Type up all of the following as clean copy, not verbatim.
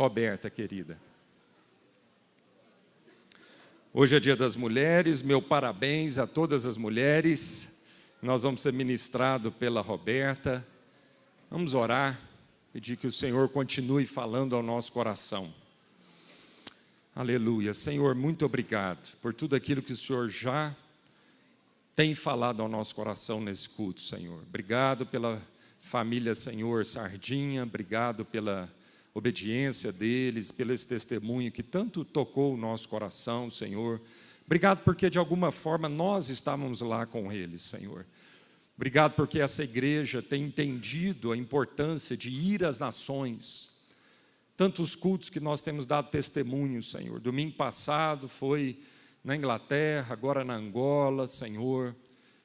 Roberta, querida. Hoje é Dia das Mulheres, meu parabéns a todas as mulheres. Nós vamos ser ministrados pela Roberta. Vamos orar, pedir que o Senhor continue falando ao nosso coração. Aleluia. Senhor, muito obrigado por tudo aquilo que o Senhor já tem falado ao nosso coração nesse culto, Senhor. Obrigado pela família, Senhor, Sardinha. Obrigado pela obediência deles, pelo esse testemunho que tanto tocou o nosso coração, Senhor. Obrigado porque de alguma forma nós estávamos lá com eles, Senhor. Obrigado porque essa igreja tem entendido a importância de ir às nações. Tantos cultos que nós temos dado testemunho, Senhor. Domingo passado foi na Inglaterra, agora na Angola, Senhor.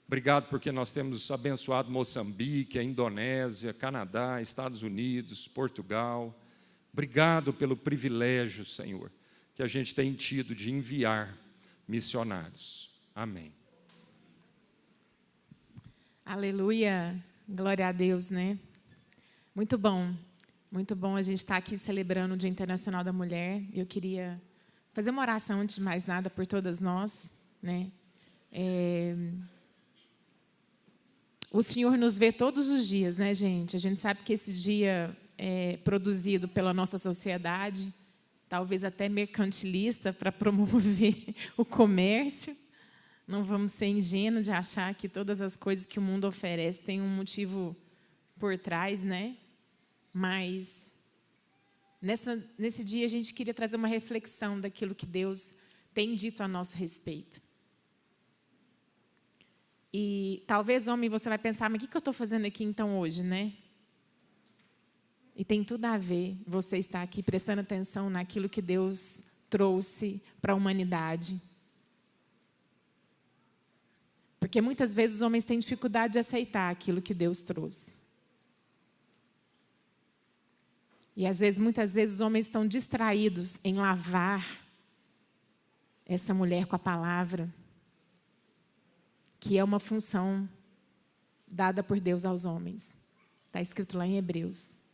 Obrigado porque nós temos abençoado Moçambique, a Indonésia, Canadá, Estados Unidos, Portugal. Obrigado pelo privilégio, Senhor, que a gente tem tido de enviar missionários. Amém. Aleluia, glória a Deus, né? Muito bom a gente estar aqui celebrando o Dia Internacional da Mulher. Eu queria fazer uma oração, antes de mais nada, por todas nós, né? O Senhor nos vê todos os dias, né, gente? A gente sabe que esse dia é produzido pela nossa sociedade, talvez até mercantilista, para promover o comércio. Não vamos ser ingênuos de achar que todas as coisas que o mundo oferece têm um motivo por trás, né? Mas nesse dia a gente queria trazer uma reflexão daquilo que Deus tem dito a nosso respeito. E talvez, homem, você vai pensar, mas o que eu estou fazendo aqui então hoje, né? E tem tudo a ver você estar aqui prestando atenção naquilo que Deus trouxe para a humanidade. Porque muitas vezes os homens têm dificuldade de aceitar aquilo que Deus trouxe. E muitas vezes os homens estão distraídos em lavar essa mulher com a palavra, que é uma função dada por Deus aos homens. Está escrito lá em Hebreus.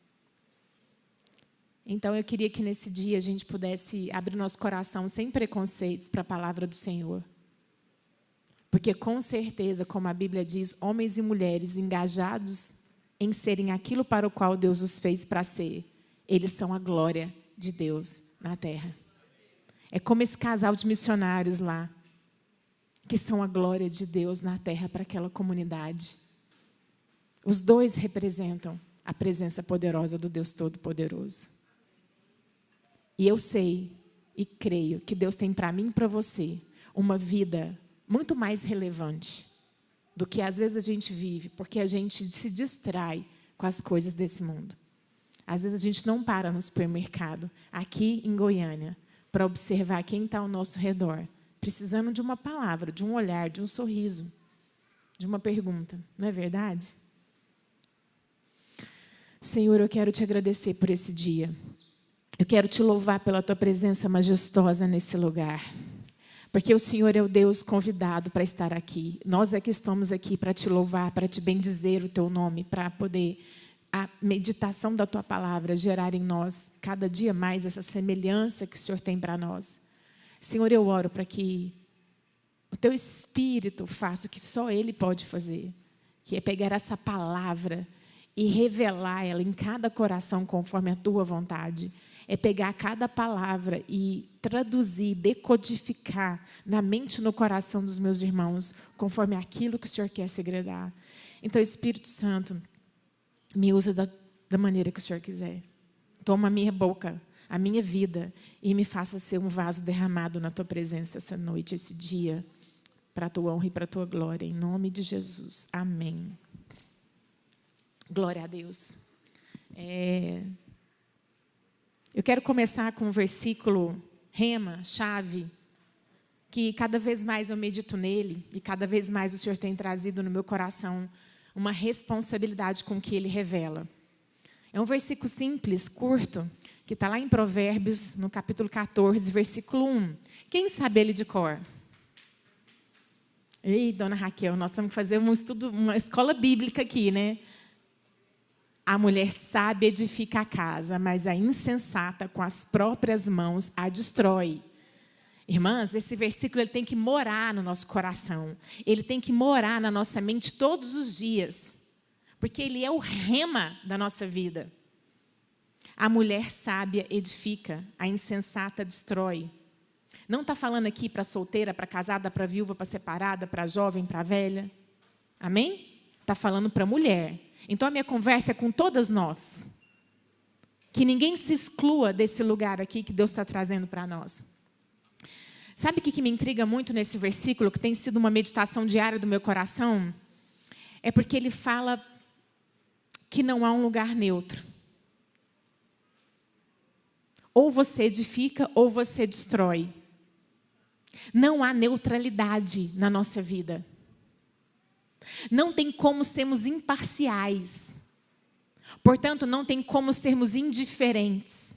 Então, eu queria que nesse dia a gente pudesse abrir nosso coração sem preconceitos para a palavra do Senhor. Porque, com certeza, como a Bíblia diz, homens e mulheres engajados em serem aquilo para o qual Deus os fez para ser, eles são a glória de Deus na terra. É como esse casal de missionários lá, que são a glória de Deus na terra para aquela comunidade. Os dois representam a presença poderosa do Deus Todo-Poderoso. E eu sei e creio que Deus tem para mim e para você uma vida muito mais relevante do que às vezes a gente vive, porque a gente se distrai com as coisas desse mundo. Às vezes a gente não para no supermercado, aqui em Goiânia, para observar quem está ao nosso redor, precisando de uma palavra, de um olhar, de um sorriso, de uma pergunta. Não é verdade? Senhor, eu quero te agradecer por esse dia. Eu quero te louvar pela tua presença majestosa nesse lugar. Porque o Senhor é o Deus convidado para estar aqui. Nós é que estamos aqui para te louvar, para te bendizer o teu nome, para poder a meditação da tua palavra gerar em nós cada dia mais essa semelhança que o Senhor tem para nós. Senhor, eu oro para que o teu Espírito faça o que só Ele pode fazer, que é pegar essa palavra e revelar ela em cada coração conforme a tua vontade. É pegar cada palavra e traduzir, decodificar na mente e no coração dos meus irmãos, conforme aquilo que o Senhor quer segredar. Então, Espírito Santo, me usa da maneira que o Senhor quiser. Toma a minha boca, a minha vida, e me faça ser um vaso derramado na tua presença essa noite, esse dia, para a tua honra e para a tua glória. Em nome de Jesus. Amém. Glória a Deus. Eu quero começar com um versículo rema, chave, que cada vez mais eu medito nele e cada vez mais o Senhor tem trazido no meu coração uma responsabilidade com o que ele revela. É um versículo simples, curto, que está lá em Provérbios, no capítulo 14, versículo 1. Quem sabe ele de cor? Ei, dona Raquel, nós temos que fazer um estudo, uma escola bíblica aqui, né? A mulher sábia edifica a casa, mas a insensata com as próprias mãos a destrói. Irmãs, esse versículo ele tem que morar no nosso coração. Ele tem que morar na nossa mente todos os dias. Porque ele é o rema da nossa vida. A mulher sábia edifica, a insensata destrói. Não está falando aqui para solteira, para casada, para viúva, para separada, para jovem, para velha. Amém? Está falando para mulher. Então, a minha conversa é com todas nós. Que ninguém se exclua desse lugar aqui que Deus está trazendo para nós. Sabe o que me intriga muito nesse versículo, que tem sido uma meditação diária do meu coração? É porque ele fala que não há um lugar neutro. Ou você edifica, ou você destrói. Não há neutralidade na nossa vida. Não tem como sermos imparciais. Portanto, não tem como sermos indiferentes.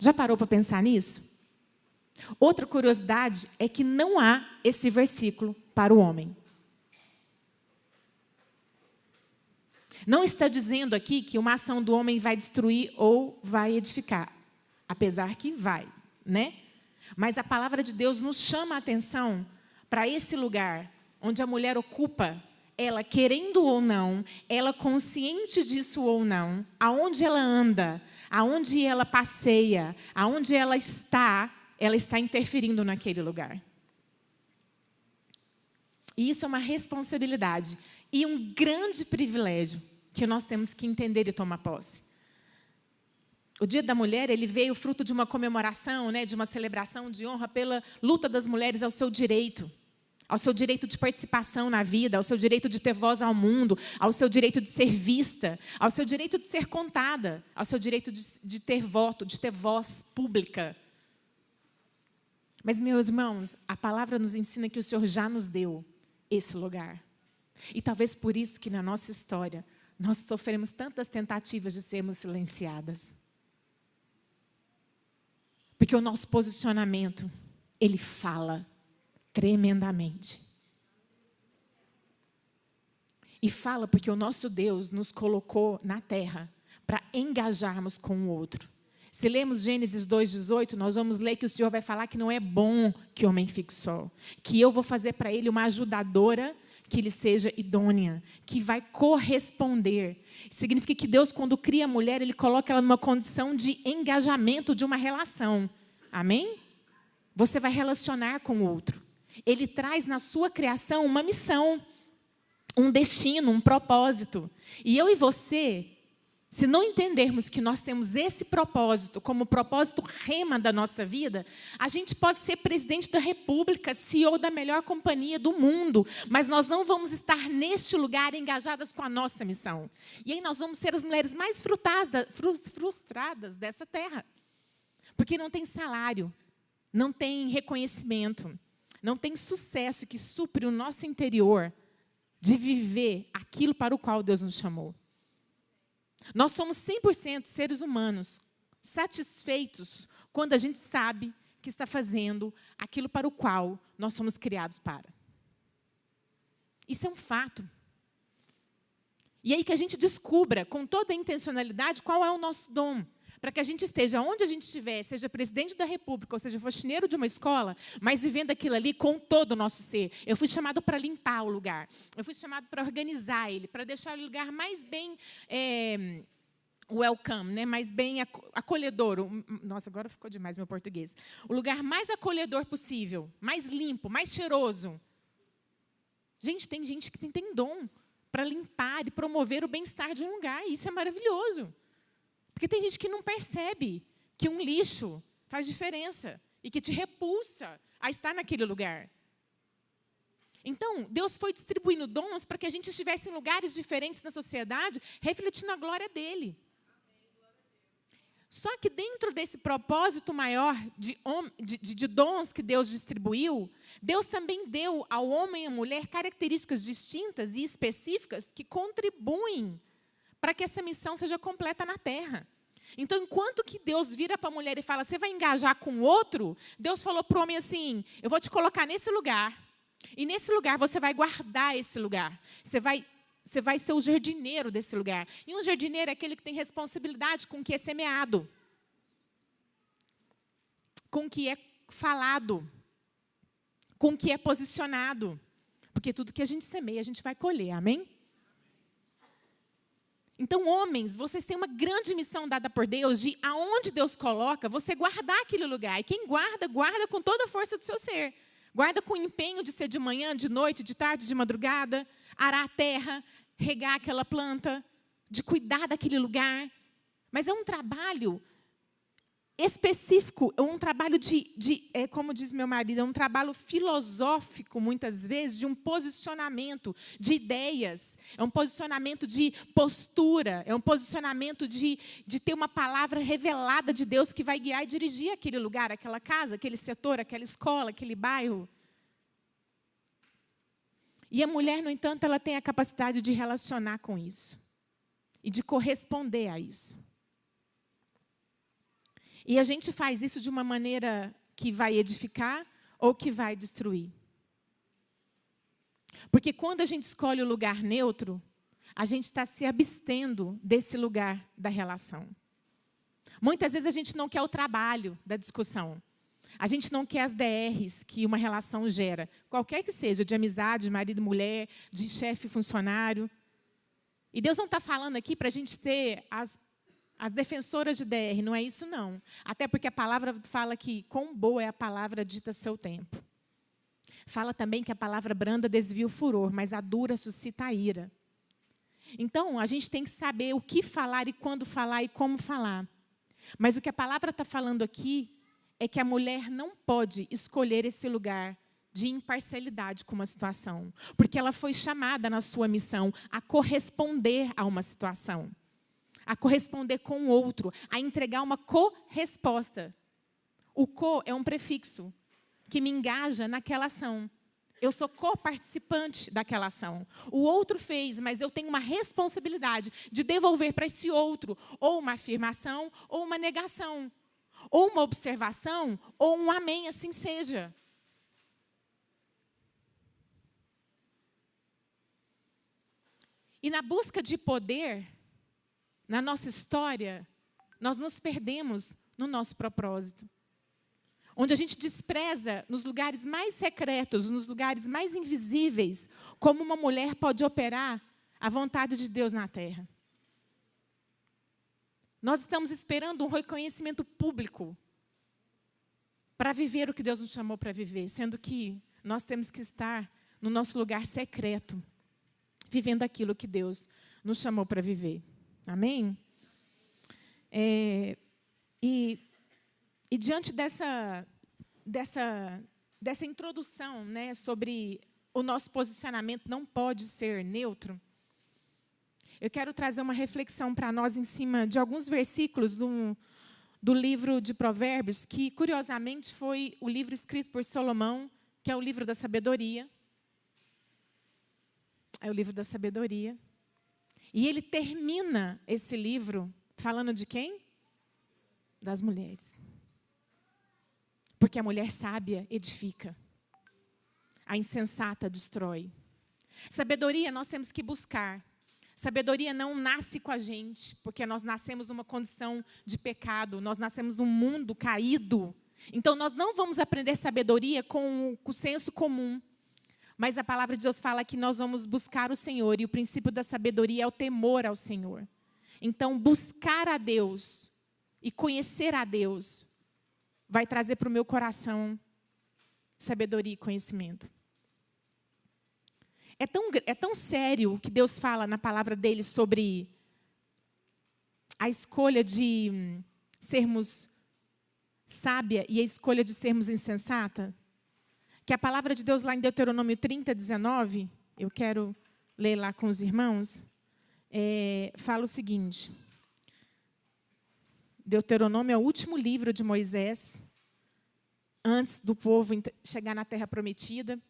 Já parou para pensar nisso? Outra curiosidade é que não há esse versículo para o homem. Não está dizendo aqui que uma ação do homem vai destruir ou vai edificar. Apesar que vai, né? Mas a palavra de Deus nos chama a atenção para esse lugar onde a mulher ocupa, ela querendo ou não, ela consciente disso ou não, aonde ela anda, aonde ela passeia, aonde ela está interferindo naquele lugar. E isso é uma responsabilidade e um grande privilégio que nós temos que entender e tomar posse. O Dia da Mulher, ele veio fruto de uma comemoração, né, de uma celebração de honra pela luta das mulheres ao seu direito de participação na vida, ao seu direito de ter voz ao mundo, ao seu direito de ser vista, ao seu direito de ser contada, ao seu direito de ter voto, de ter voz pública. Mas, meus irmãos, a palavra nos ensina que o Senhor já nos deu esse lugar. E talvez por isso que na nossa história nós sofremos tantas tentativas de sermos silenciadas. Porque o nosso posicionamento, ele fala tremendamente. E fala porque o nosso Deus nos colocou na terra para engajarmos com o outro. Se lemos Gênesis 2,18, nós vamos ler que o Senhor vai falar que não é bom que o homem fique só. Que eu vou fazer para ele uma ajudadora que lhe seja idônea, que vai corresponder. Significa que Deus, quando cria a mulher, ele coloca ela numa condição de engajamento de uma relação. Amém? Você vai relacionar com o outro. Ele traz na sua criação uma missão, um destino, um propósito. E eu e você, se não entendermos que nós temos esse propósito como propósito rema da nossa vida, a gente pode ser presidente da República, CEO da melhor companhia do mundo, mas nós não vamos estar neste lugar engajadas com a nossa missão. E aí nós vamos ser as mulheres mais frustradas dessa terra. Porque não tem salário, não tem reconhecimento, não tem sucesso que supre o nosso interior de viver aquilo para o qual Deus nos chamou. Nós somos 100% seres humanos satisfeitos quando a gente sabe que está fazendo aquilo para o qual nós somos criados para. Isso é um fato. E aí que a gente descubra com toda a intencionalidade qual é o nosso dom. Para que a gente esteja onde a gente estiver, seja presidente da República, ou seja, faxineiro de uma escola, mas vivendo aquilo ali com todo o nosso ser. Eu fui chamado para limpar o lugar. Eu fui chamado para organizar ele, para deixar o lugar mais bem welcome, né? Mais bem acolhedor. Nossa, agora ficou demais meu português. O lugar mais acolhedor possível, mais limpo, mais cheiroso. Gente, tem gente que tem dom para limpar e promover o bem-estar de um lugar, e isso é maravilhoso. Porque tem gente que não percebe que um lixo faz diferença e que te repulsa a estar naquele lugar. Então, Deus foi distribuindo dons para que a gente estivesse em lugares diferentes na sociedade, refletindo a glória dele. Só que dentro desse propósito maior de dons que Deus distribuiu, Deus também deu ao homem e à mulher características distintas e específicas que contribuem para que essa missão seja completa na terra. Então, enquanto que Deus vira para a mulher e fala, você vai engajar com o outro, Deus falou para o homem assim, eu vou te colocar nesse lugar, e nesse lugar você vai guardar esse lugar. Você vai você vai ser o jardineiro desse lugar. E um jardineiro é aquele que tem responsabilidade com o que é semeado, com o que é falado, com o que é posicionado. Porque tudo que a gente semeia, a gente vai colher, amém? Então, homens, vocês têm uma grande missão dada por Deus de aonde Deus coloca, você guardar aquele lugar. E quem guarda, guarda com toda a força do seu ser. Guarda com empenho de ser de manhã, de noite, de tarde, de madrugada, arar a terra, regar aquela planta, de cuidar daquele lugar. Mas é um trabalho específico, é um trabalho como diz meu marido, é um trabalho filosófico, muitas vezes, de um posicionamento de ideias, é um posicionamento de postura, é um posicionamento de ter uma palavra revelada de Deus que vai guiar e dirigir aquele lugar, aquela casa, aquele setor, aquela escola, aquele bairro. E a mulher, no entanto, ela tem a capacidade de relacionar com isso e de corresponder a isso. E a gente faz isso de uma maneira que vai edificar ou que vai destruir. Porque quando a gente escolhe o lugar neutro, a gente está se abstendo desse lugar da relação. Muitas vezes a gente não quer o trabalho da discussão. A gente não quer as DRs que uma relação gera. Qualquer que seja, de amizade, de marido e mulher, de chefe e funcionário. E Deus não está falando aqui para a gente ter as defensoras de DR, não é isso não. Até porque a palavra fala que quão boa é a palavra dita a seu tempo. Fala também que a palavra branda desvia o furor, mas a dura suscita a ira. Então, a gente tem que saber o que falar e quando falar e como falar. Mas o que a palavra está falando aqui é que a mulher não pode escolher esse lugar de imparcialidade com uma situação. Porque ela foi chamada na sua missão a corresponder a uma situação. A corresponder com o outro, a entregar uma corresposta. O co é um prefixo que me engaja naquela ação. Eu sou coparticipante daquela ação. O outro fez, mas eu tenho uma responsabilidade de devolver para esse outro ou uma afirmação ou uma negação, ou uma observação ou um amém, assim seja. E na busca de poder, na nossa história, nós nos perdemos no nosso propósito. Onde a gente despreza nos lugares mais secretos, nos lugares mais invisíveis, como uma mulher pode operar a vontade de Deus na terra. Nós estamos esperando um reconhecimento público para viver o que Deus nos chamou para viver, sendo que nós temos que estar no nosso lugar secreto, vivendo aquilo que Deus nos chamou para viver. Amém? E diante dessa introdução, né, sobre o nosso posicionamento não pode ser neutro, eu quero trazer uma reflexão para nós em cima de alguns versículos do livro de Provérbios, que, curiosamente, foi o livro escrito por Salomão, que é o livro da sabedoria. É o livro da sabedoria. E ele termina esse livro falando de quem? Das mulheres. Porque a mulher sábia edifica. A insensata destrói. Sabedoria nós temos que buscar. Sabedoria não nasce com a gente, porque nós nascemos numa condição de pecado, nós nascemos num mundo caído. Então, nós não vamos aprender sabedoria com o senso comum. Mas a palavra de Deus fala que nós vamos buscar o Senhor, e o princípio da sabedoria é o temor ao Senhor. Então, buscar a Deus e conhecer a Deus vai trazer para o meu coração sabedoria e conhecimento. É tão sério o que Deus fala na palavra dele sobre a escolha de sermos sábia e a escolha de sermos insensata, que a palavra de Deus lá em Deuteronômio 30, 19, eu quero ler lá com os irmãos, fala o seguinte. Deuteronômio é o último livro de Moisés, antes do povo chegar na Terra Prometida.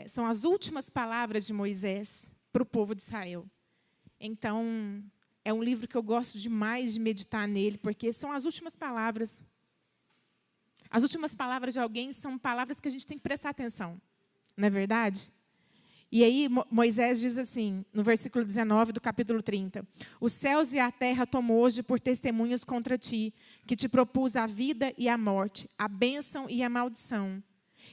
São as últimas palavras de Moisés para o povo de Israel. Então, é um livro que eu gosto demais de meditar nele, porque são as últimas palavras. As últimas palavras de alguém são palavras que a gente tem que prestar atenção, não é verdade? E aí Moisés diz assim, no versículo 19 do capítulo 30, os céus e a terra tomo hoje por testemunhas contra ti, que te propus a vida e a morte, a bênção e a maldição.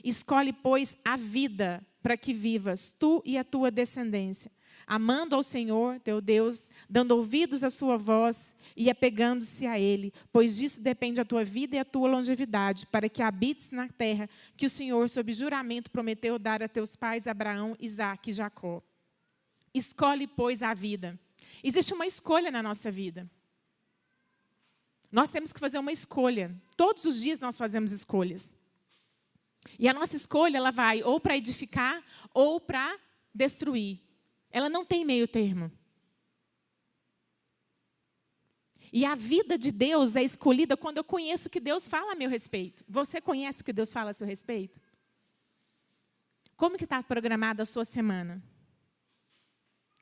Escolhe, pois, a vida para que vivas, tu e a tua descendência, amando ao Senhor, teu Deus, dando ouvidos à sua voz e apegando-se a Ele, pois disso depende a tua vida e a tua longevidade, para que habites na terra que o Senhor, sob juramento, prometeu dar a teus pais Abraão, Isaque e Jacó. Escolhe, pois, a vida. Existe uma escolha na nossa vida. Nós temos que fazer uma escolha. Todos os dias nós fazemos escolhas. E a nossa escolha, ela vai ou para edificar ou para destruir. Ela não tem meio termo. E a vida de Deus é escolhida quando eu conheço o que Deus fala a meu respeito. Você conhece o que Deus fala a seu respeito? Como que está programada a sua semana?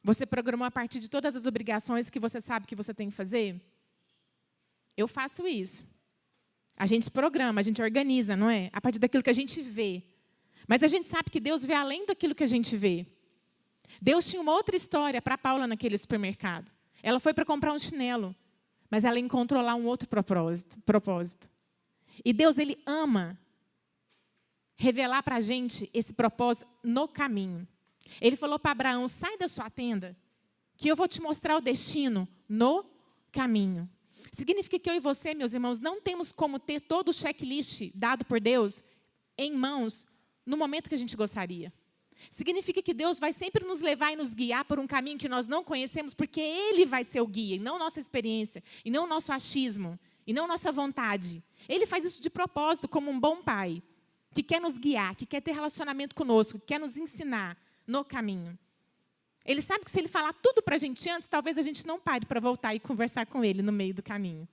Você programou a partir de todas as obrigações que você sabe que você tem que fazer? Eu faço isso. A gente programa, a gente organiza, não é? A partir daquilo que a gente vê. Mas a gente sabe que Deus vê além daquilo que a gente vê. Deus tinha uma outra história para Paula naquele supermercado. Ela foi para comprar um chinelo, mas ela encontrou lá um outro propósito. E Deus, Ele ama revelar para a gente esse propósito no caminho. Ele falou para Abraão, sai da sua tenda, que eu vou te mostrar o destino no caminho. Significa que eu e você, meus irmãos, não temos como ter todo o checklist dado por Deus em mãos no momento que a gente gostaria. Significa que Deus vai sempre nos levar e nos guiar por um caminho que nós não conhecemos, porque Ele vai ser o guia, e não nossa experiência, e não nosso achismo, e não nossa vontade. Ele faz isso de propósito, como um bom pai, que quer nos guiar, que quer ter relacionamento conosco, que quer nos ensinar no caminho. Ele sabe que se Ele falar tudo para a gente antes, talvez a gente não pare para voltar e conversar com Ele no meio do caminho.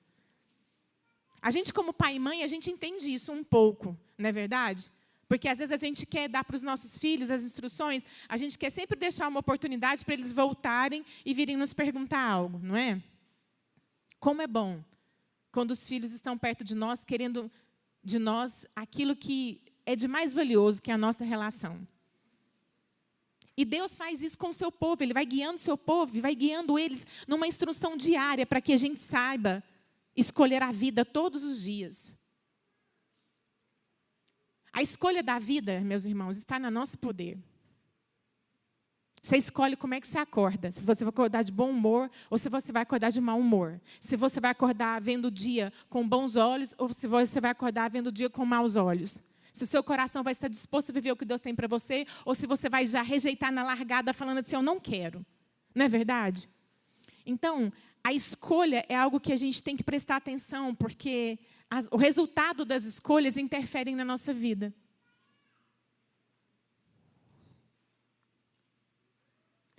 A gente, como pai e mãe, a gente entende isso um pouco, não é verdade? Porque às vezes a gente quer dar para os nossos filhos as instruções, a gente quer sempre deixar uma oportunidade para eles voltarem e virem nos perguntar algo, não é? Como é bom quando os filhos estão perto de nós, querendo de nós aquilo que é de mais valioso, que é a nossa relação. E Deus faz isso com o seu povo, Ele vai guiando o seu povo, e vai guiando eles numa instrução diária para que a gente saiba escolher a vida todos os dias. A escolha da vida, meus irmãos, está no nosso poder. Você escolhe como é que você acorda. Se você vai acordar de bom humor ou se você vai acordar de mau humor. Se você vai acordar vendo o dia com bons olhos ou se você vai acordar vendo o dia com maus olhos. Se o seu coração vai estar disposto a viver o que Deus tem para você ou se você vai já rejeitar na largada falando assim, eu não quero. Não é verdade? Então, a escolha é algo que a gente tem que prestar atenção, porque o resultado das escolhas interferem na nossa vida.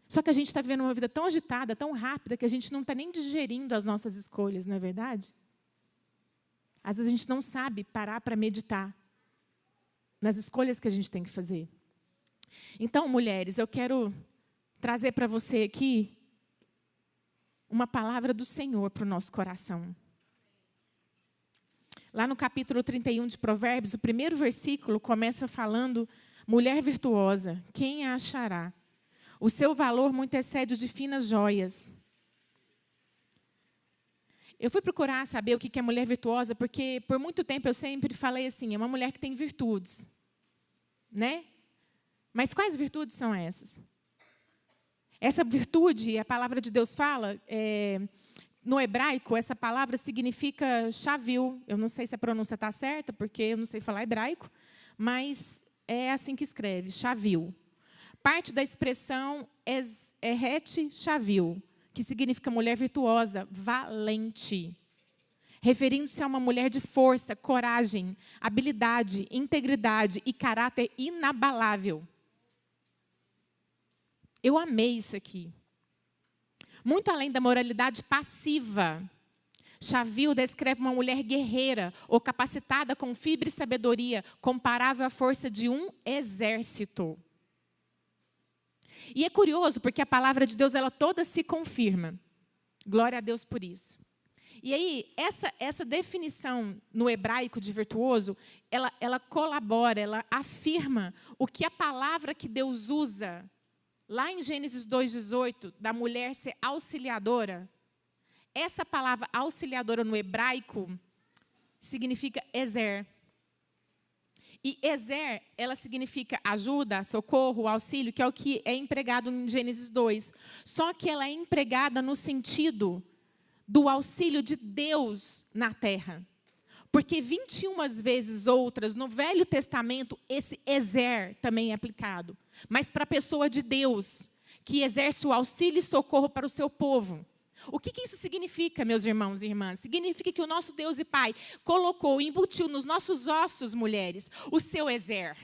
Só que a gente está vivendo uma vida tão agitada, tão rápida, que a gente não está nem digerindo as nossas escolhas, não é verdade? Às vezes a gente não sabe parar para meditar nas escolhas que a gente tem que fazer. Então, mulheres, eu quero trazer para você aqui uma palavra do Senhor para o nosso coração. Lá no capítulo 31 de Provérbios, o primeiro versículo começa falando, mulher virtuosa, quem a achará? O seu valor muito excede o de finas joias. Eu fui procurar saber o que é mulher virtuosa, porque por muito tempo eu sempre falei assim, é uma mulher que tem virtudes. Né? Mas quais virtudes são essas? Essa virtude, a palavra de Deus fala, no hebraico, essa palavra significa chavil. Eu não sei se a pronúncia está certa, porque eu não sei falar hebraico, mas é assim que escreve, chavil. Parte da expressão eret chavil, que significa mulher virtuosa, valente. Referindo-se a uma mulher de força, coragem, habilidade, integridade e caráter inabalável. Eu amei isso aqui. Muito além da moralidade passiva, Chavil descreve uma mulher guerreira ou capacitada com fibra e sabedoria, comparável à força de um exército. E é curioso, porque a palavra de Deus ela toda se confirma. Glória a Deus por isso. E aí, essa definição no hebraico de virtuoso, ela colabora, ela afirma o que a palavra que Deus usa lá em Gênesis 2,18, da mulher ser auxiliadora, essa palavra auxiliadora no hebraico significa ezer. E ezer, ela significa ajuda, socorro, auxílio, que é o que é empregado em Gênesis 2. Só que ela é empregada no sentido do auxílio de Deus na terra. Porque 21 vezes outras, no Velho Testamento, esse ezer também é aplicado. Mas para a pessoa de Deus, que exerce o auxílio e socorro para o seu povo. O que isso significa, meus irmãos e irmãs? Significa que o nosso Deus e Pai colocou, embutiu nos nossos ossos, mulheres, o seu ezer,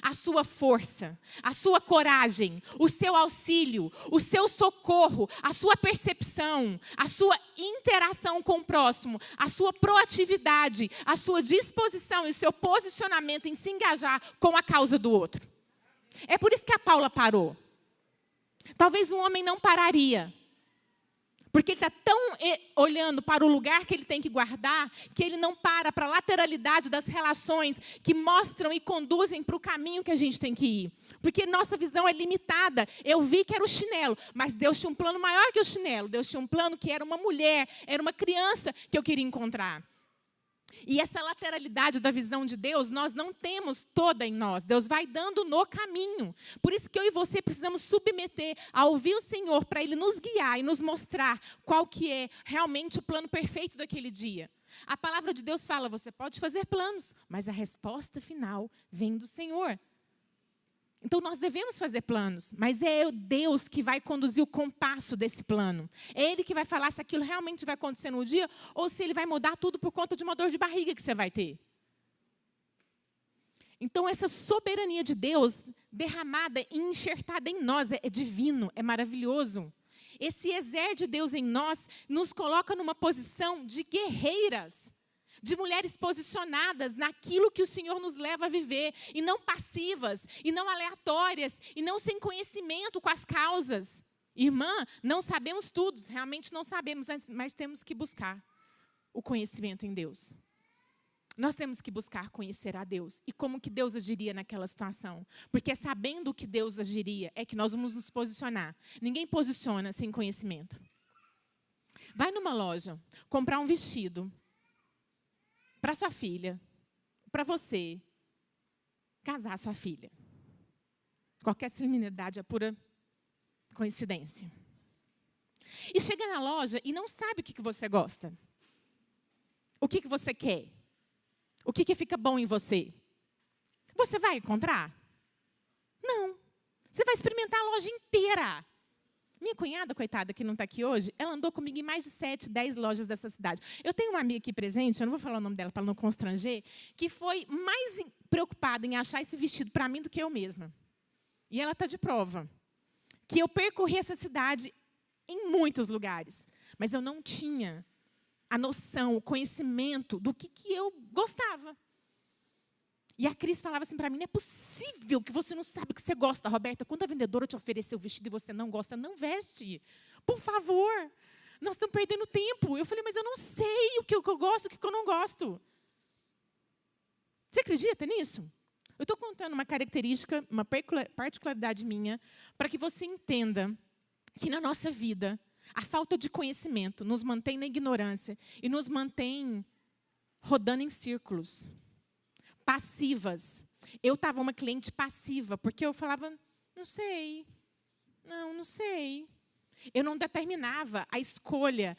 a sua força, a sua coragem, o seu auxílio, o seu socorro, a sua percepção, a sua interação com o próximo, a sua proatividade, a sua disposição e o seu posicionamento em se engajar com a causa do outro. É por isso que a Paula parou. Talvez um homem não pararia. Porque ele está tão olhando para o lugar que ele tem que guardar, que ele não para a lateralidade das relações que mostram e conduzem para o caminho que a gente tem que ir. Porque nossa visão é limitada. Eu vi que era o chinelo, mas Deus tinha um plano maior que o chinelo. Deus tinha um plano que era uma mulher, era uma criança que eu queria encontrar. E essa lateralidade da visão de Deus, nós não temos toda em nós. Deus vai dando no caminho. Por isso que eu e você precisamos submeter a ouvir o Senhor para Ele nos guiar e nos mostrar qual que é realmente o plano perfeito daquele dia. A palavra de Deus fala, você pode fazer planos, mas a resposta final vem do Senhor. Então, nós devemos fazer planos, mas é Deus que vai conduzir o compasso desse plano. É Ele que vai falar se aquilo realmente vai acontecer no dia ou se Ele vai mudar tudo por conta de uma dor de barriga que você vai ter. Então, essa soberania de Deus derramada e enxertada em nós é divino, é maravilhoso. Esse exército de Deus em nós nos coloca numa posição de guerreiras. De mulheres posicionadas naquilo que o Senhor nos leva a viver, e não passivas, e não aleatórias, e não sem conhecimento com as causas. Irmã, não sabemos tudo, realmente não sabemos, mas temos que buscar o conhecimento em Deus. Nós temos que buscar conhecer a Deus, e como que Deus agiria naquela situação. Porque sabendo o que Deus agiria, é que nós vamos nos posicionar. Ninguém posiciona sem conhecimento. Vai numa loja, comprar um vestido, para sua filha, para você, casar sua filha. Qualquer similaridade é pura coincidência. E chega na loja e não sabe o que você gosta. O que você quer. O que fica bom em você. Você vai encontrar? Não. Você vai experimentar a loja inteira. Minha cunhada, coitada, que não está aqui hoje, ela andou comigo em mais de 7, 10 lojas dessa cidade. Eu tenho uma amiga aqui presente, eu não vou falar o nome dela para não constranger, que foi mais preocupada em achar esse vestido para mim do que eu mesma. E ela está de prova. Que eu percorri essa cidade em muitos lugares, mas eu não tinha a noção, o conhecimento do que eu gostava. E a Cris falava assim para mim, não é possível que você não sabe o que você gosta, Roberta. Quando a vendedora te oferecer o vestido e você não gosta, não veste. Por favor. Nós estamos perdendo tempo. Eu falei, mas eu não sei o que eu gosto, o que eu não gosto. Você acredita nisso? Eu estou contando uma característica, uma particularidade minha, para que você entenda que na nossa vida, a falta de conhecimento nos mantém na ignorância e nos mantém rodando em círculos. Passivas. Eu estava uma cliente passiva, porque eu falava, não sei, não sei. Eu não determinava a escolha,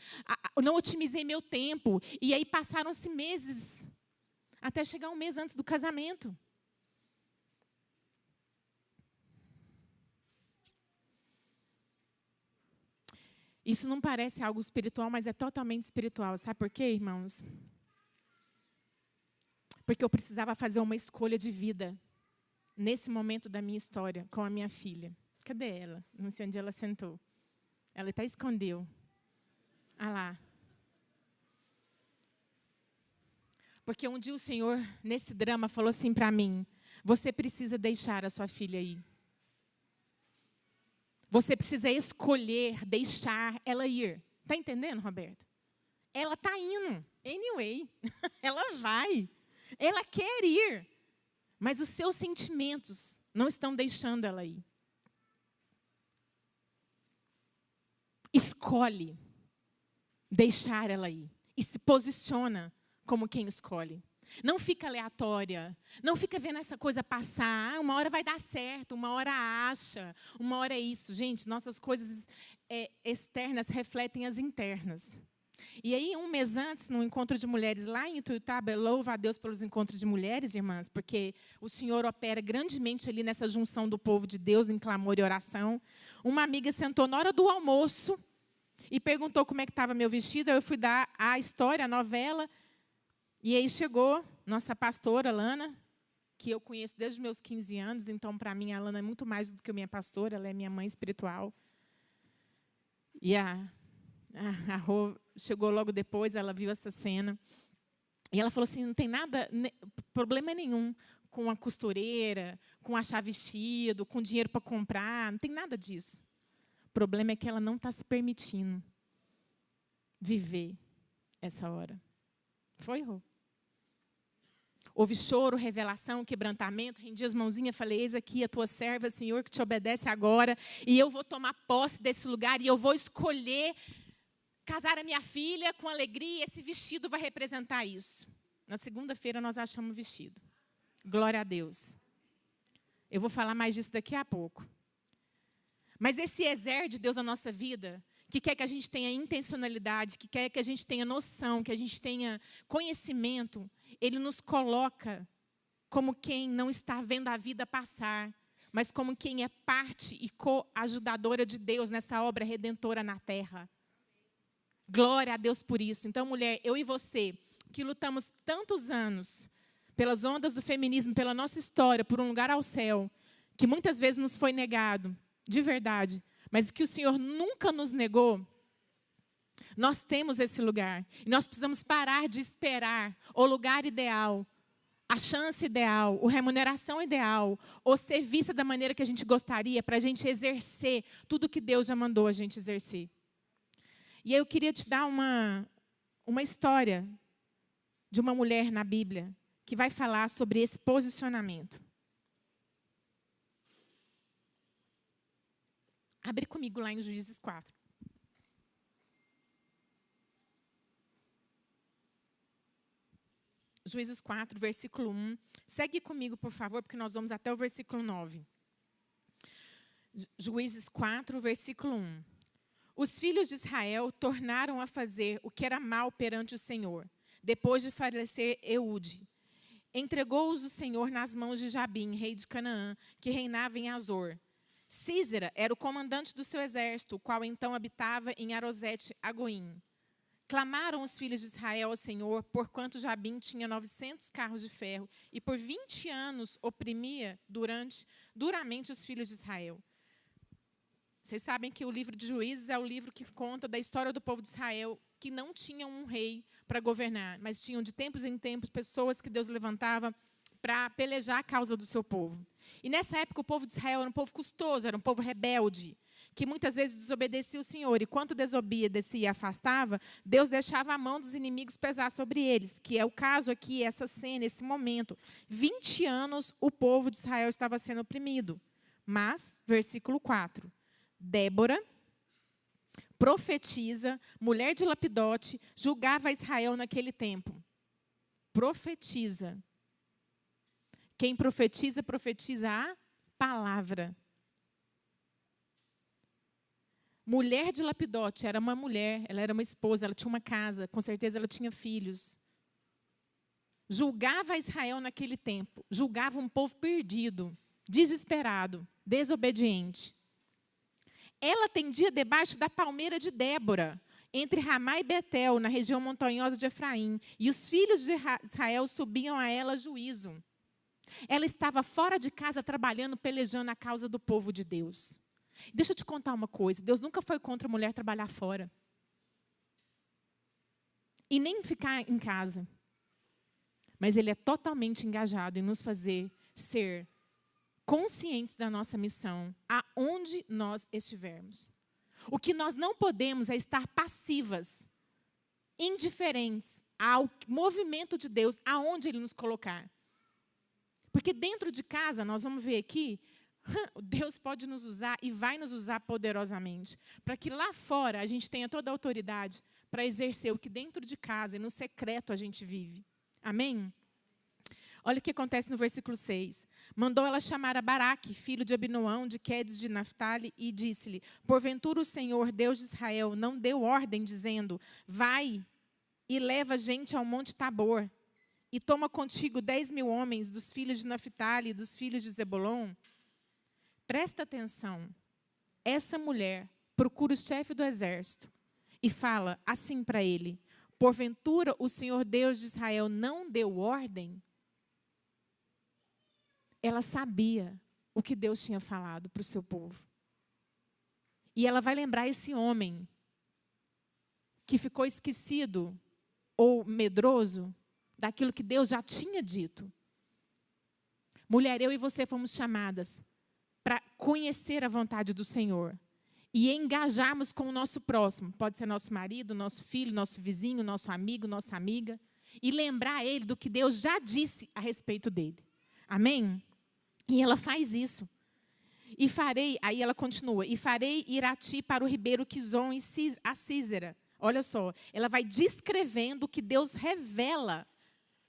eu não otimizei meu tempo. E aí passaram-se meses, até chegar um mês antes do casamento. Isso não parece algo espiritual, mas é totalmente espiritual. Sabe por quê, irmãos? Porque eu precisava fazer uma escolha de vida nesse momento da minha história com a minha filha. Cadê ela? Não sei onde ela sentou. Ela até escondeu. Ah lá. Porque um dia o Senhor, nesse drama, falou assim para mim, você precisa deixar a sua filha ir. Você precisa escolher, deixar ela ir. Está entendendo, Roberta? Ela está indo. Anyway. Ela vai. Ela quer ir, mas os seus sentimentos não estão deixando ela ir. escolhe deixar ela ir e se posiciona como quem escolhe. Não fica aleatória, não fica vendo essa coisa passar. Uma hora vai dar certo, uma hora acha, uma hora é isso. Gente, nossas coisas externas refletem as internas. E aí, um mês antes, no encontro de mulheres lá em Ituiutaba, louva a Deus pelos encontros de mulheres, irmãs, porque o Senhor opera grandemente ali nessa junção do povo de Deus em clamor e oração. Uma amiga sentou na hora do almoço e perguntou como é que estava meu vestido. Eu fui dar a história, a novela. E aí chegou nossa pastora, Lana, que eu conheço desde os meus 15 anos, então, para mim, a Lana é muito mais do que minha pastora, ela é minha mãe espiritual. E a Rô chegou logo depois, ela viu essa cena, e ela falou assim, não tem nada, problema nenhum com a costureira, com achar vestido, com dinheiro para comprar, não tem nada disso. O problema é que ela não está se permitindo viver essa hora. Foi, Rô? Houve choro, revelação, quebrantamento, rendi as mãozinhas, falei, eis aqui a tua serva, Senhor, que te obedece agora, e eu vou tomar posse desse lugar, e eu vou escolher casar a minha filha com alegria, esse vestido vai representar isso. Na segunda-feira nós achamos o vestido. Glória a Deus. Eu vou falar mais disso daqui a pouco. Mas esse exer de Deus na nossa vida, que quer que a gente tenha intencionalidade, que quer que a gente tenha noção, que a gente tenha conhecimento, ele nos coloca como quem não está vendo a vida passar, mas como quem é parte e coajudadora de Deus nessa obra redentora na terra. Glória a Deus por isso. Então, mulher, eu e você, que lutamos tantos anos pelas ondas do feminismo, pela nossa história, por um lugar ao céu, que muitas vezes nos foi negado, de verdade, mas que o Senhor nunca nos negou, nós temos esse lugar. E nós precisamos parar de esperar o lugar ideal, a chance ideal, a remuneração ideal, ou ser vista da maneira que a gente gostaria, para a gente exercer tudo que Deus já mandou a gente exercer. E eu queria te dar uma história de uma mulher na Bíblia que vai falar sobre esse posicionamento. Abre comigo lá em Juízes 4. Juízes 4, versículo 1. Segue comigo, por favor, porque nós vamos até o versículo 9. Juízes 4, versículo 1. Os filhos de Israel tornaram a fazer o que era mal perante o Senhor, depois de falecer Eude. Entregou-os o Senhor nas mãos de Jabim, rei de Canaã, que reinava em Azor. Sísera era o comandante do seu exército, o qual então habitava em Arosete-Agoim. Clamaram os filhos de Israel ao Senhor, porquanto Jabim tinha 900 carros de ferro, e por 20 anos oprimia duramente os filhos de Israel. Vocês sabem que o livro de Juízes é o livro que conta da história do povo de Israel, que não tinham um rei para governar, mas tinham de tempos em tempos pessoas que Deus levantava para pelejar a causa do seu povo. E nessa época o povo de Israel era um povo custoso, era um povo rebelde, que muitas vezes desobedecia o Senhor. E quando desobedecia e afastava, Deus deixava a mão dos inimigos pesar sobre eles, que é o caso aqui, essa cena, esse momento. 20 anos o povo de Israel estava sendo oprimido. Mas, versículo 4, Débora, profetiza, mulher de Lapidote, julgava Israel naquele tempo. Profetiza. Quem profetiza, profetiza a palavra. Mulher de Lapidote era uma mulher, ela era uma esposa, ela tinha uma casa, com certeza ela tinha filhos. Julgava Israel naquele tempo, julgava um povo perdido, desesperado, desobediente. Ela atendia debaixo da palmeira de Débora, entre Ramá e Betel, na região montanhosa de Efraim, e os filhos de Israel subiam a ela juízo. Ela estava fora de casa trabalhando, pelejando a causa do povo de Deus. Deixa eu te contar uma coisa, Deus nunca foi contra a mulher trabalhar fora. E nem ficar em casa. Mas Ele é totalmente engajado em nos fazer ser conscientes da nossa missão, aonde nós estivermos. O que nós não podemos é estar passivas, indiferentes ao movimento de Deus, aonde Ele nos colocar. Porque dentro de casa, nós vamos ver aqui, Deus pode nos usar e vai nos usar poderosamente, para que lá fora a gente tenha toda a autoridade para exercer o que dentro de casa e no secreto a gente vive. Amém? Olha o que acontece no versículo 6. Mandou ela chamar a Baraque, filho de Abinoão, de Quedes de Naftali, e disse-lhe: porventura o Senhor, Deus de Israel, não deu ordem, dizendo: vai e leva gente ao monte Tabor, e toma contigo 10.000 homens dos filhos de Naftali e dos filhos de Zebulon? Presta atenção. Essa mulher procura o chefe do exército e fala assim para ele: porventura o Senhor Deus de Israel não deu ordem? Ela sabia o que Deus tinha falado para o seu povo. E ela vai lembrar esse homem que ficou esquecido ou medroso daquilo que Deus já tinha dito. Mulher, eu e você fomos chamadas para conhecer a vontade do Senhor e engajarmos com o nosso próximo. Pode ser nosso marido, nosso filho, nosso vizinho, nosso amigo, nossa amiga. E lembrar ele do que Deus já disse a respeito dele. Amém? E ela faz isso. E farei, aí ela continua, e farei ir a ti para o ribeiro Quizon e a Císera. Olha só, ela vai descrevendo o que Deus revela,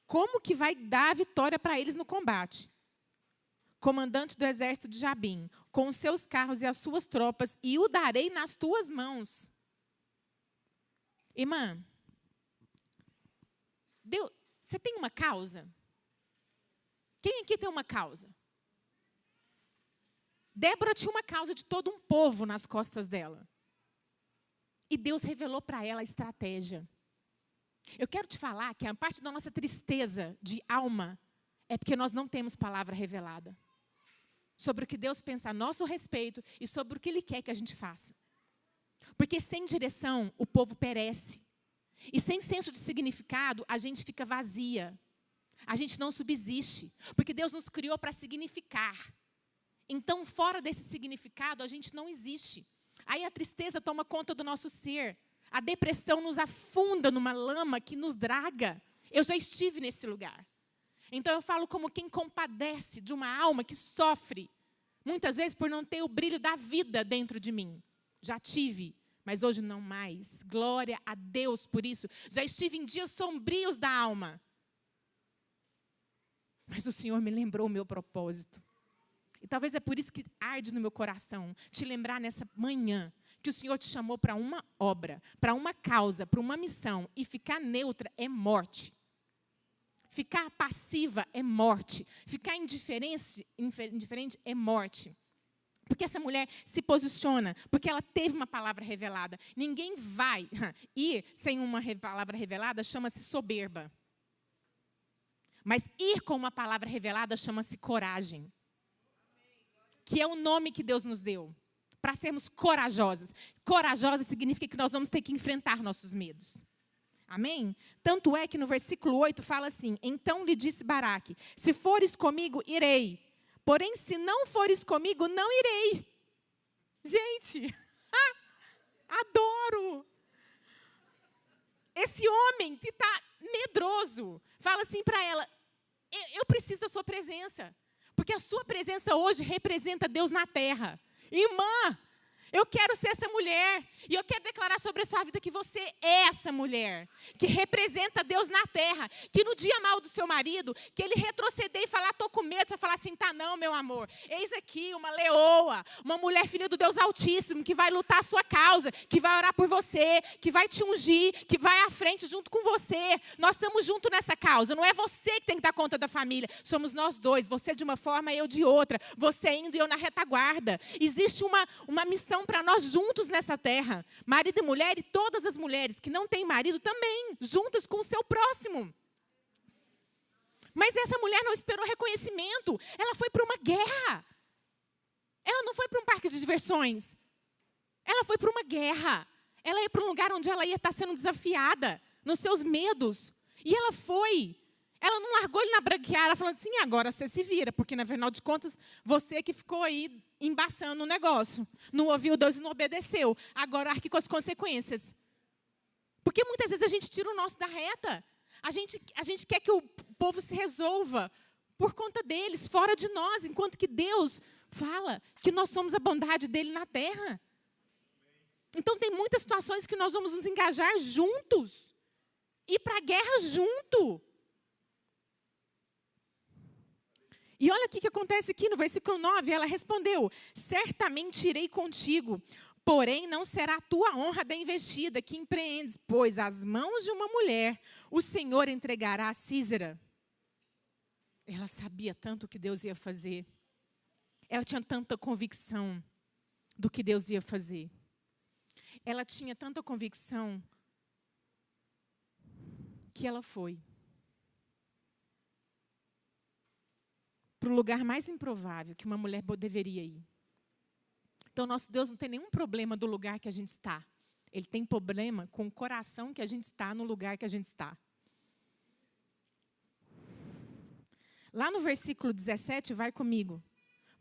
como que vai dar a vitória para eles no combate. Comandante do exército de Jabim, com os seus carros e as suas tropas, e o darei nas tuas mãos. Irmã, Deus, você tem uma causa? Quem aqui tem uma causa? Débora tinha uma causa de todo um povo nas costas dela. E Deus revelou para ela a estratégia. Eu quero te falar que a parte da nossa tristeza de alma é porque nós não temos palavra revelada sobre o que Deus pensa a nosso respeito e sobre o que Ele quer que a gente faça. Porque sem direção, o povo perece. E sem senso de significado, a gente fica vazia. A gente não subsiste. Porque Deus nos criou para significar. Então, fora desse significado, a gente não existe. Aí a tristeza toma conta do nosso ser. A depressão nos afunda numa lama que nos draga. Eu já estive nesse lugar. Então, eu falo como quem compadece de uma alma que sofre, muitas vezes por não ter o brilho da vida dentro de mim. Já tive, mas hoje não mais. Glória a Deus por isso. Já estive em dias sombrios da alma. Mas o Senhor me lembrou o meu propósito. E talvez é por isso que arde no meu coração te lembrar nessa manhã que o Senhor te chamou para uma obra, para uma causa, para uma missão. E ficar neutra é morte. Ficar passiva é morte. Ficar indiferente é morte. Porque essa mulher se posiciona, porque ela teve uma palavra revelada. Ninguém vai ir sem uma palavra revelada, chama-se soberba. Mas ir com uma palavra revelada chama-se coragem. Que é o nome que Deus nos deu, para sermos corajosas. Corajosa significa que nós vamos ter que enfrentar nossos medos. Amém? Tanto é que no versículo 8 fala assim: então lhe disse Baraque: se fores comigo, irei. Porém, se não fores comigo, não irei. Gente, adoro. Esse homem que está medroso, fala assim para ela: eu preciso da sua presença. Porque a sua presença hoje representa Deus na terra. Irmã, eu quero ser essa mulher. E eu quero declarar sobre a sua vida que você é essa mulher. Que representa Deus na terra. Que no dia mal do seu marido, que ele retroceder e falar: estou com medo. Você falar assim: tá não, meu amor. Eis aqui uma leoa, uma mulher filha do Deus Altíssimo, que vai lutar a sua causa, que vai orar por você, que vai te ungir, que vai à frente junto com você. Nós estamos juntos nessa causa. Não é você que tem que dar conta da família. Somos nós dois. Você de uma forma, eu de outra. Você indo e eu na retaguarda. Existe uma missão para nós juntos nessa terra. Marido e mulher, e todas as mulheres que não têm marido também, juntas com o seu próximo. Mas essa mulher não esperou reconhecimento. Ela foi para uma guerra. Ela não foi para um parque de diversões. Ela foi para uma guerra. Ela ia para um lugar onde ela ia estar sendo desafiada nos seus medos. E ela foi. Ela não largou ele na branqueara falando assim: agora você se vira, porque, na verdade de contas, você que ficou aí embaçando o negócio. Não ouviu Deus e não obedeceu. Agora arque com as consequências. Porque muitas vezes a gente tira o nosso da reta. A gente quer que o povo se resolva por conta deles, fora de nós, enquanto que Deus fala que nós somos a bondade dele na terra. Então, tem muitas situações que nós vamos nos engajar juntos. Ir para a guerra junto. E olha o que acontece aqui no versículo 9. Ela respondeu: certamente irei contigo, porém não será a tua honra da investida que empreendes, pois as mãos de uma mulher o Senhor entregará a Sísera. Ela sabia tanto o que Deus ia fazer. Ela tinha tanta convicção do que Deus ia fazer. Ela tinha tanta convicção que ela foi para o lugar mais improvável que uma mulher deveria ir. Então, nosso Deus não tem nenhum problema do lugar que a gente está. Ele tem problema com o coração que a gente está no lugar que a gente está. Lá no versículo 17, vai comigo.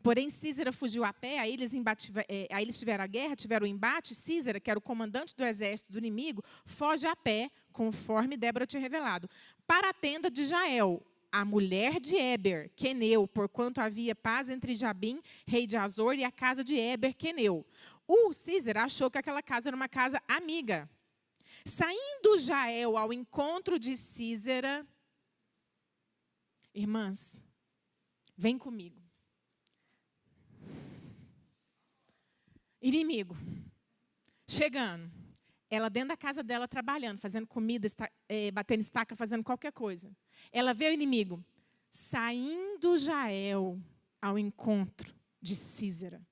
Porém, Sísera fugiu a pé, aí eles tiveram a guerra, tiveram o embate. Sísera, que era o comandante do exército do inimigo, foge a pé, conforme Débora tinha revelado, para a tenda de Jael, a mulher de Éber, queneu, porquanto havia paz entre Jabim, rei de Azor, e a casa de Éber, queneu. O Sísera achou que aquela casa era uma casa amiga. Saindo Jael ao encontro de Sísera, irmãs, vem comigo. Inimigo, chegando, ela dentro da casa dela trabalhando, fazendo comida, batendo estaca, fazendo qualquer coisa. Ela vê o inimigo, saindo Jael ao encontro de Sísera.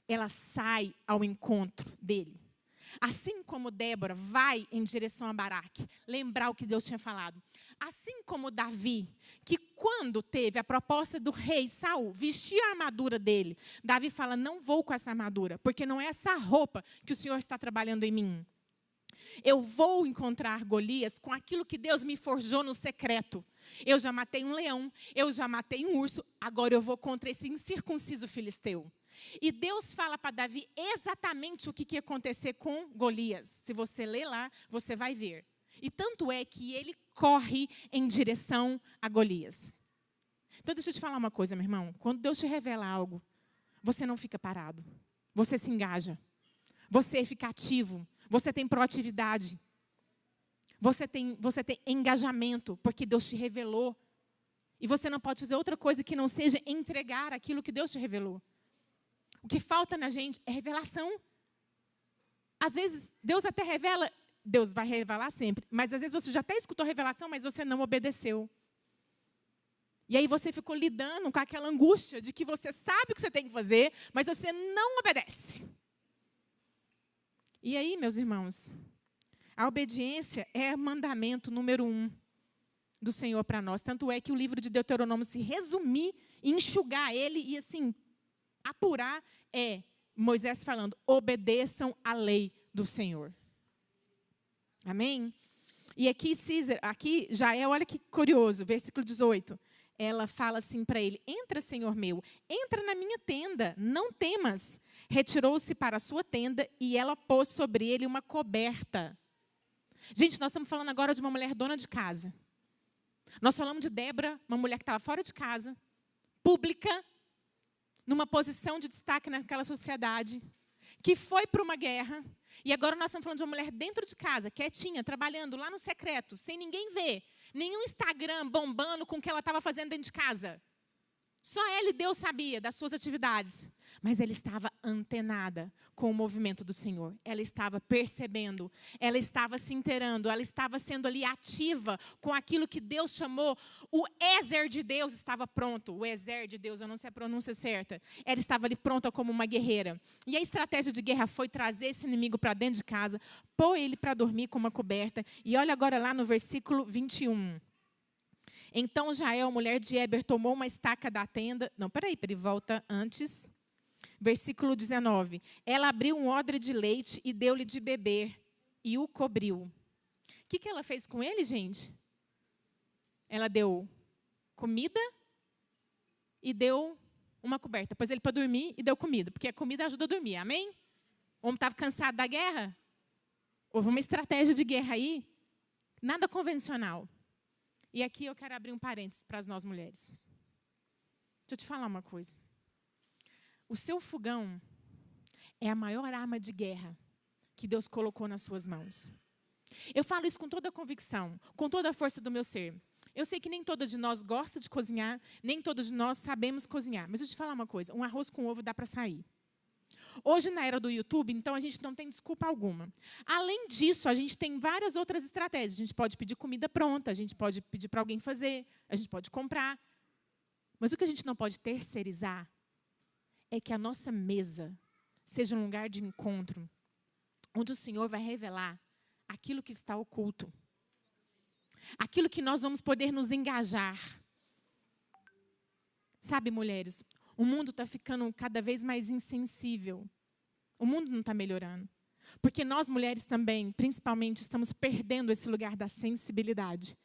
Ela sai ao encontro dele. Assim como Débora vai em direção a Baraque, lembrar o que Deus tinha falado. Assim como Davi, que quando teve a proposta do rei Saul, vestir a armadura dele, Davi fala, não vou com essa armadura, porque não é essa roupa que o Senhor está trabalhando em mim. Eu vou encontrar Golias com aquilo que Deus me forjou no secreto. Eu já matei um leão, eu já matei um urso, agora eu vou contra esse incircunciso filisteu. E Deus fala para Davi exatamente o que ia acontecer com Golias. Se você ler lá, você vai ver. E tanto é que ele corre em direção a Golias. Então deixa eu te falar uma coisa, meu irmão. Quando Deus te revela algo, você não fica parado. Você se engaja. Você fica ativo. Você tem proatividade. Você tem engajamento, porque Deus te revelou. E você não pode fazer outra coisa que não seja entregar aquilo que Deus te revelou. O que falta na gente é revelação. Às vezes, Deus até revela, Deus vai revelar sempre, mas às vezes você já até escutou a revelação, mas você não obedeceu. E aí você ficou lidando com aquela angústia de que você sabe o que você tem que fazer, mas você não obedece. E aí, meus irmãos, a obediência é o mandamento número 1 do Senhor para nós. Tanto é que o livro de Deuteronômio, se resumir, enxugar ele e assim, apurar, é Moisés falando, obedeçam a lei do Senhor. Amém? E aqui, Jael, olha que curioso, versículo 18. Ela fala assim para ele, entra, Senhor meu, entra na minha tenda, não temas. Retirou-se para a sua tenda e ela pôs sobre ele uma coberta. Gente, nós estamos falando agora de uma mulher dona de casa. Nós falamos de Débora, uma mulher que estava fora de casa, pública, numa posição de destaque naquela sociedade, que foi para uma guerra, e agora nós estamos falando de uma mulher dentro de casa, quietinha, trabalhando lá no secreto, sem ninguém ver, nenhum Instagram bombando com o que ela estava fazendo dentro de casa. Só ela e Deus sabia das suas atividades. Mas ela estava antenada com o movimento do Senhor. Ela estava percebendo, ela estava se inteirando, ela estava sendo ali ativa com aquilo que Deus chamou. O Ezer de Deus estava pronto. O Ezer de Deus, eu não sei a pronúncia certa. Ela estava ali pronta como uma guerreira. E a estratégia de guerra foi trazer esse inimigo para dentro de casa, pôr ele para dormir com uma coberta. E olha agora lá no versículo 21. Então Jael, mulher de Éber, tomou uma estaca da tenda. Não, peraí, volta antes. Versículo 19. Ela abriu um odre de leite e deu-lhe de beber e o cobriu. O que ela fez com ele, gente? Ela deu comida e deu uma coberta. Pôs ele para dormir e deu comida, porque a comida ajuda a dormir, amém? O homem estava cansado da guerra? Houve uma estratégia de guerra aí, nada convencional. E aqui eu quero abrir um parênteses para nós mulheres. Deixa eu te falar uma coisa. O seu fogão é a maior arma de guerra que Deus colocou nas suas mãos. Eu falo isso com toda a convicção, com toda a força do meu ser. Eu sei que nem toda de nós gosta de cozinhar, nem toda de nós sabemos cozinhar. Mas deixa eu te falar uma coisa, um arroz com ovo dá para sair. Hoje, na era do YouTube, então, a gente não tem desculpa alguma. Além disso, a gente tem várias outras estratégias. A gente pode pedir comida pronta, a gente pode pedir para alguém fazer, a gente pode comprar. Mas o que a gente não pode terceirizar é que a nossa mesa seja um lugar de encontro, onde o Senhor vai revelar aquilo que está oculto. Aquilo que nós vamos poder nos engajar. Sabe, mulheres, o mundo está ficando cada vez mais insensível. O mundo não está melhorando. Porque nós, mulheres também, principalmente, estamos perdendo esse lugar da sensibilidade.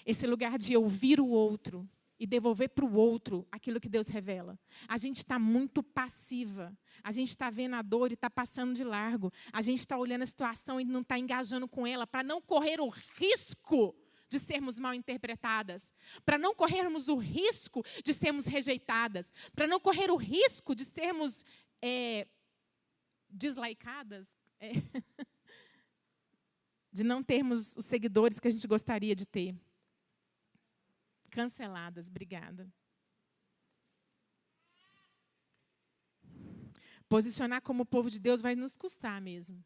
Esse lugar de ouvir o outro e devolver para o outro aquilo que Deus revela. A gente está muito passiva. A gente está vendo a dor e está passando de largo. A gente está olhando a situação e não está engajando com ela para não correr o risco de sermos mal interpretadas, para não corrermos o risco de sermos rejeitadas, para não correr o risco de sermos deslikeadas, de não termos os seguidores que a gente gostaria de ter. Canceladas, obrigada. Posicionar como povo de Deus vai nos custar mesmo.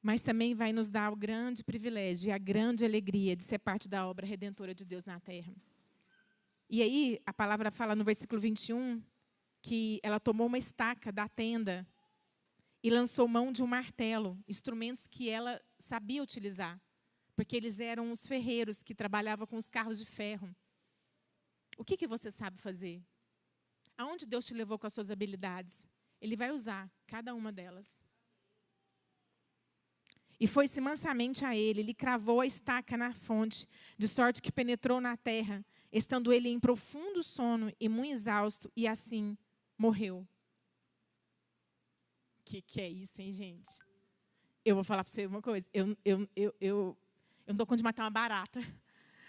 Mas também vai nos dar o grande privilégio e a grande alegria de ser parte da obra redentora de Deus na terra. E aí, a palavra fala no versículo 21, que ela tomou uma estaca da tenda e lançou mão de um martelo, instrumentos que ela sabia utilizar, porque eles eram os ferreiros que trabalhavam com os carros de ferro. O que você sabe fazer? Aonde Deus te levou com as suas habilidades? Ele vai usar cada uma delas. E foi-se mansamente a ele, cravou a estaca na fonte, de sorte que penetrou na terra, estando ele em profundo sono e muito exausto, e assim morreu. Que é isso, hein, gente? Eu vou falar para você uma coisa. Eu não dou conta de matar uma barata.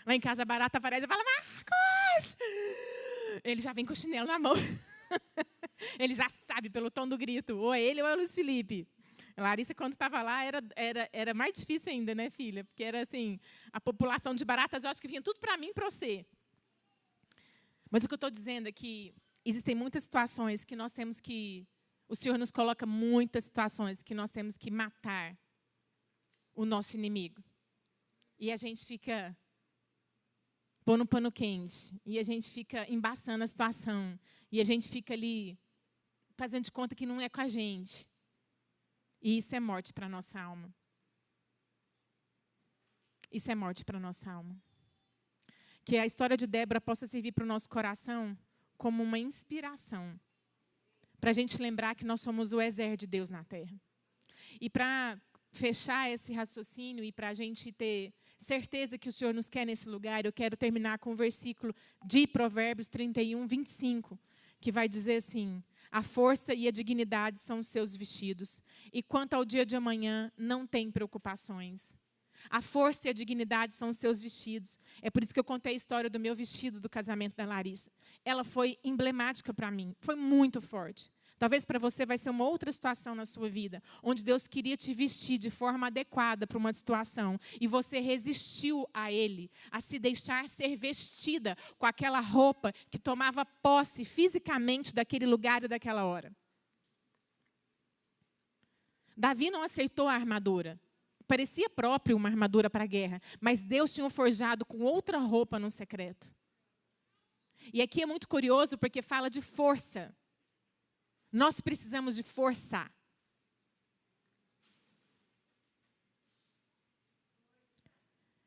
Lá em casa a barata aparece e fala, Marcos! Ele já vem com o chinelo na mão. Ele já sabe pelo tom do grito. Ou é ele ou é o Luiz Felipe. A Larissa, quando estava lá, era mais difícil ainda, né, filha? Porque era assim, a população de baratas, eu acho que vinha tudo para mim e para você. Mas o que eu estou dizendo é que existem muitas situações que nós temos que... O Senhor nos coloca muitas situações que nós temos que matar o nosso inimigo. E a gente fica pondo pano quente. E a gente fica embaçando a situação. E a gente fica ali fazendo de conta que não é com a gente. E isso é morte para a nossa alma. Isso é morte para a nossa alma. Que a história de Débora possa servir para o nosso coração como uma inspiração. Para a gente lembrar que nós somos o exército de Deus na terra. E para fechar esse raciocínio e para a gente ter certeza que o Senhor nos quer nesse lugar, eu quero terminar com o versículo de Provérbios 31, 25, que vai dizer assim: a força e a dignidade são os seus vestidos, e quanto ao dia de amanhã, não tem preocupações. A força e a dignidade são os seus vestidos. É por isso que eu contei a história do meu vestido do casamento da Larissa. Ela foi emblemática para mim, foi muito forte. Talvez para você vai ser uma outra situação na sua vida, onde Deus queria te vestir de forma adequada para uma situação, e você resistiu a Ele, a se deixar ser vestida com aquela roupa que tomava posse fisicamente daquele lugar e daquela hora. Davi não aceitou a armadura. Parecia próprio uma armadura para a guerra, mas Deus tinha o forjado com outra roupa no secreto. E aqui é muito curioso porque fala de força. Nós precisamos de força.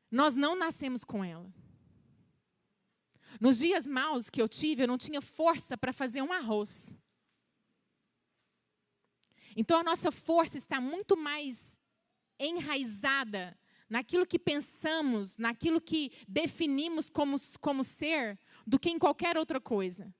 Nós não nascemos com ela. Nos dias maus que eu tive, eu não tinha força para fazer um arroz. Então a nossa força está muito mais enraizada naquilo que pensamos, naquilo que definimos como ser, do que em qualquer outra coisa.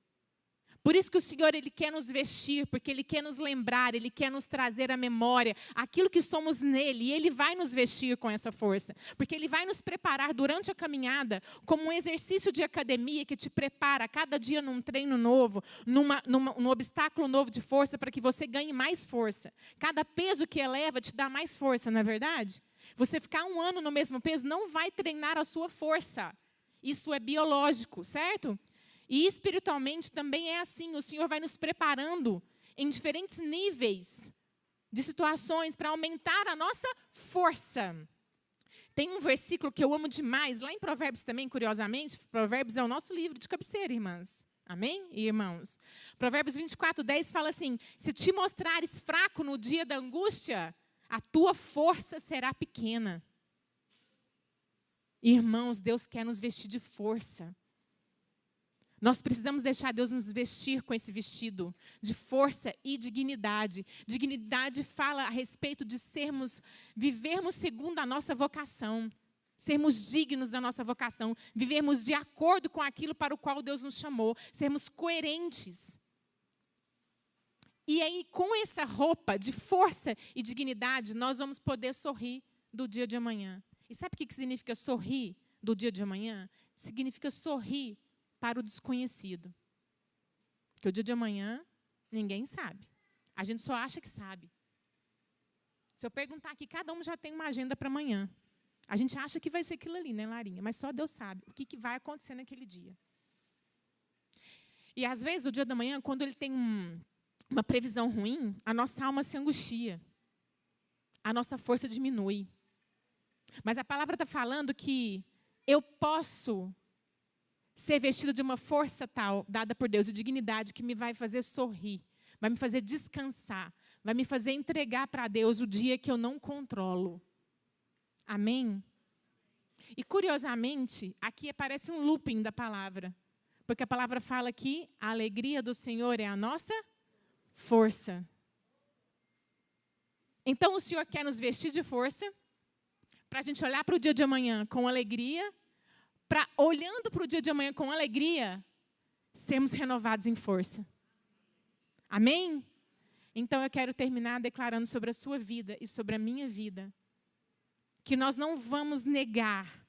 Por isso que o Senhor, Ele quer nos vestir, porque Ele quer nos lembrar, Ele quer nos trazer à memória aquilo que somos nele, e Ele vai nos vestir com essa força, porque Ele vai nos preparar durante a caminhada como um exercício de academia que te prepara cada dia num treino novo, num obstáculo novo de força, para que você ganhe mais força. Cada peso que eleva te dá mais força, não é verdade? Você ficar 1 ano no mesmo peso não vai treinar a sua força. Isso é biológico, certo? E espiritualmente também é assim, o Senhor vai nos preparando em diferentes níveis de situações para aumentar a nossa força. Tem um versículo que eu amo demais, lá em Provérbios também, curiosamente. Provérbios é o nosso livro de cabeceira, irmãs. Amém, irmãos? Provérbios 24:10 fala assim: se te mostrares fraco no dia da angústia, a tua força será pequena. Irmãos, Deus quer nos vestir de força. Nós precisamos deixar Deus nos vestir com esse vestido de força e dignidade. Dignidade fala a respeito de vivermos segundo a nossa vocação, sermos dignos da nossa vocação, vivermos de acordo com aquilo para o qual Deus nos chamou, sermos coerentes. E aí, com essa roupa de força e dignidade, nós vamos poder sorrir do dia de amanhã. E sabe o que significa sorrir do dia de amanhã? Significa sorrir para o desconhecido. Porque o dia de amanhã, ninguém sabe. A gente só acha que sabe. Se eu perguntar aqui, cada um já tem uma agenda para amanhã. A gente acha que vai ser aquilo ali, né, Larinha? Mas só Deus sabe o que vai acontecer naquele dia. E, às vezes, o dia da manhã, quando ele tem uma previsão ruim, a nossa alma se angustia. A nossa força diminui. Mas a palavra está falando que eu posso ser vestido de uma força tal, dada por Deus, de dignidade, que me vai fazer sorrir, vai me fazer descansar, vai me fazer entregar para Deus o dia que eu não controlo. Amém? E, curiosamente, aqui aparece um looping da palavra, porque a palavra fala que a alegria do Senhor é a nossa força. Então, o Senhor quer nos vestir de força, para a gente olhar para o dia de amanhã com alegria, para, olhando para o dia de amanhã com alegria, sermos renovados em força. Amém? Então, eu quero terminar declarando sobre a sua vida e sobre a minha vida, que nós não vamos negar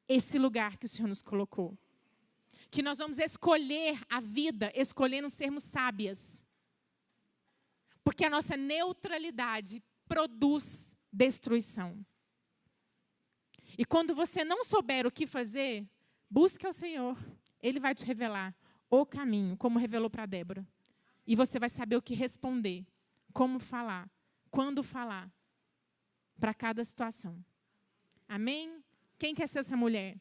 esse lugar que o Senhor nos colocou. Que nós vamos escolher a vida, escolhendo sermos sábias. Porque a nossa neutralidade produz destruição. E quando você não souber o que fazer, busque ao Senhor. Ele vai te revelar o caminho, como revelou para Débora. E você vai saber o que responder, como falar, quando falar, para cada situação. Amém? Quem quer ser essa mulher?